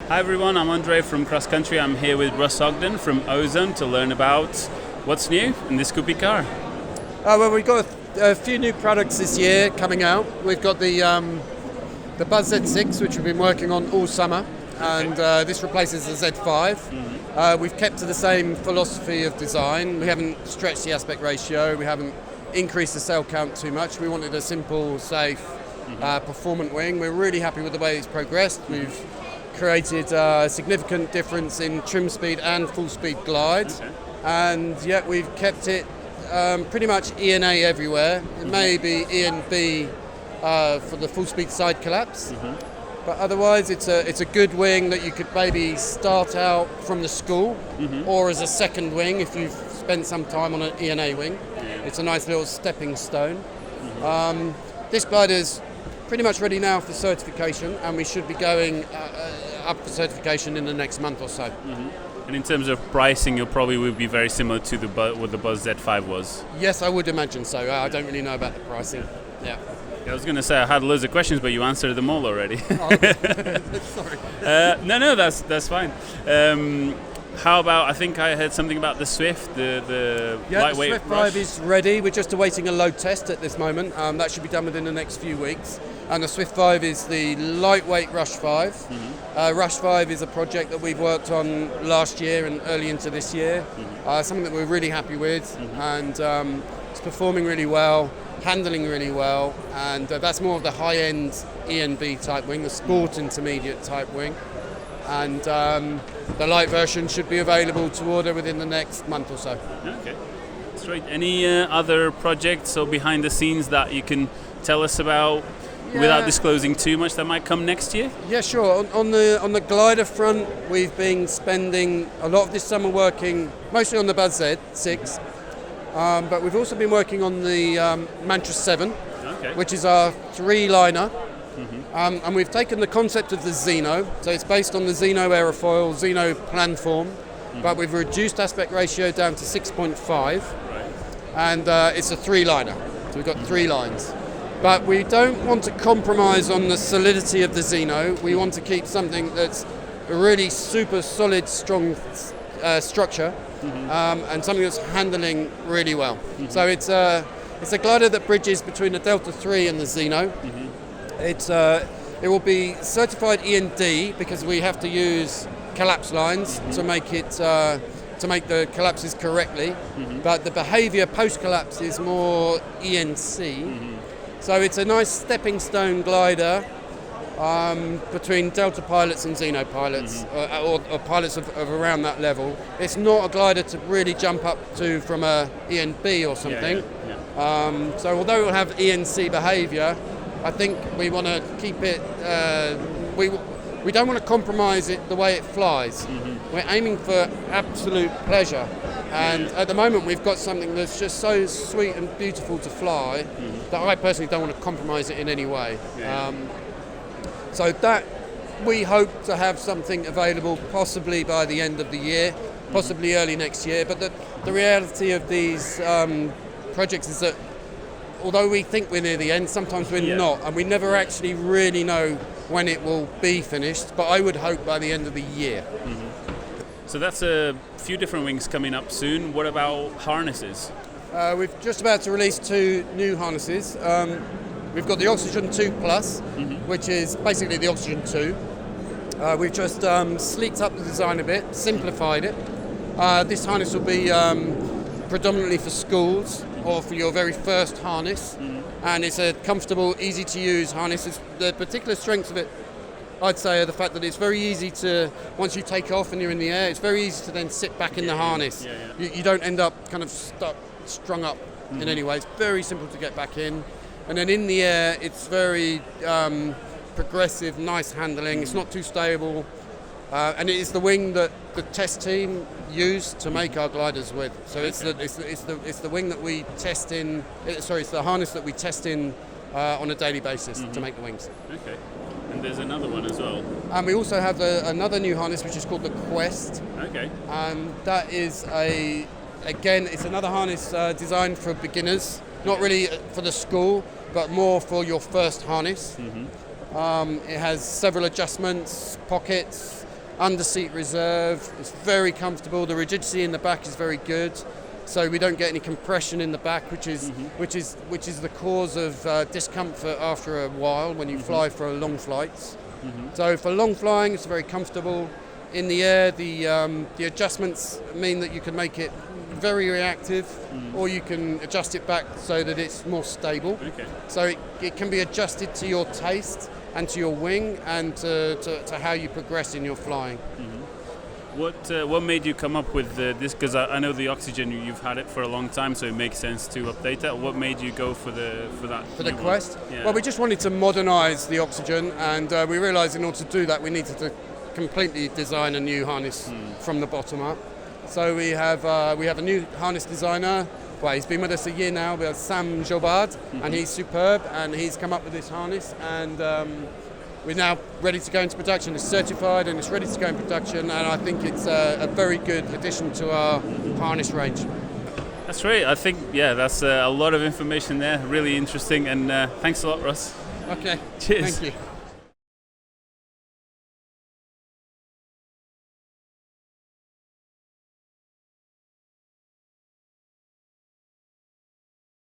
Hi everyone, I'm Andre from Cross Country. I'm here with Russ Ogden from Ozone to learn about what's new in this Coupe car. Well, we've got a few new products this year coming out. We've got the Buzz Z6, which we've been working on all summer, and this replaces the Z5. Mm-hmm. We've kept to the same philosophy of design. We haven't stretched the aspect ratio. We haven't increased the cell count too much. We wanted a simple, safe, performant wing. We're really happy with the way it's progressed. We've created a significant difference in trim speed and full speed glide, and yet we've kept it pretty much E&A everywhere. It may be E and B for the full speed side collapse, but otherwise it's a good wing that you could maybe start out from the school or as a second wing if you've spent some time on an E&A wing. It's a nice little stepping stone. This glider's pretty much ready now for certification, and we should be going up for certification in the next month or so. And in terms of pricing, you'll probably will be very similar to what the Buzz Z5 was. Yes, I would imagine so. I don't really know about the pricing. Yeah. I was going to say I had loads of questions, but you answered them all already. Sorry. No, that's fine. How about, I think I heard something about the Swift, the lightweight the Swift Rush. 5 is ready. We're just awaiting a load test at this moment. That should be done within the next few weeks. And the Swift 5 is the lightweight Rush 5. Rush 5 is a project that we've worked on last year and early into this year. Something that we're really happy with, and it's performing really well, handling really well, and that's more of the high-end E&B type wing, the sport intermediate type wing. And the light version should be available to order within the next month or so. Okay, that's great. Any other projects or behind the scenes that you can tell us about without disclosing too much that might come next year? Yeah, sure. On the glider front, we've been spending a lot of this summer working mostly on the Buzz Z6, but we've also been working on the Mantra 7, which is our three-liner. And we've taken the concept of the Xeno, so it's based on the Xeno aerofoil, Xeno planform, but we've reduced aspect ratio down to 6.5, and it's a three-liner, so we've got 3 lines. But we don't want to compromise on the solidity of the Xeno. We want to keep something that's a really super solid, strong structure, and something that's handling really well. So it's a glider that bridges between the Delta 3 and the Xeno. It will be certified E&D because we have to use collapse lines to make it to make the collapses correctly. But the behaviour post collapse is more ENC. So it's a nice stepping stone glider between Delta pilots and Xeno pilots, or pilots of around that level. It's not a glider to really jump up to from a E&B or something. So although it will have ENC behaviour, I think we want to keep it. We don't want to compromise it the way it flies. We're aiming for absolute pleasure, and at the moment we've got something that's just so sweet and beautiful to fly that I personally don't want to compromise it in any way. So that we hope to have something available possibly by the end of the year, possibly early next year. But the reality of these projects is that although we think we're near the end, sometimes we're not, and we never actually really know when it will be finished, but I would hope by the end of the year. So that's a few different wings coming up soon. What about harnesses? We're just about to release 2 new harnesses. We've got the Oxygen 2 Plus, which is basically the Oxygen 2. We've just sleeked up the design a bit, simplified it. This harness will be predominantly for schools or for your very first harness, and it's a comfortable, easy to use harness. The particular strengths of it, I'd say, are the fact that it's very easy to, once you take off and you're in the air, it's very easy to then sit back in the harness. You don't end up kind of strung up in any way. It's very simple to get back in, and then in the air it's very progressive, nice handling. It's not too stable. And it is the wing that the test team used to make our gliders with. So it's the wing that we test in. It's the harness that we test in on a daily basis to make the wings. Okay. And there's another one as well. And we also have another new harness which is called the Quest. Okay. That is it's another harness designed for beginners, not really for the school, but more for your first harness. It has several adjustments, pockets. under seat reserve. It's very comfortable. The rigidity in the back is very good, so we don't get any compression in the back, which is the cause of discomfort after a while when you fly for long flights. So for long flying, it's very comfortable. In the air, the adjustments mean that you can make it very reactive, or you can adjust it back so that it's more stable. Okay. So it can be adjusted to your taste and to your wing and to how you progress in your flying. What made you come up with this? Because I know the oxygen, you've had it for a long time, so it makes sense to update that. What made you go for that? For the Quest? Yeah. Well, we just wanted to modernise the oxygen, and we realised in order to do that we needed to completely design a new harness from the bottom up. So we have a new harness designer. Well, he's been with us a year now. We have Sam Jobard, and he's superb, and he's come up with this harness, and we're now ready to go into production. It's certified and it's ready to go in production, and I think it's a very good addition to our harness range. That's great. I think, that's a lot of information there. Really interesting, and thanks a lot, Russ. Okay. Cheers. Thank you.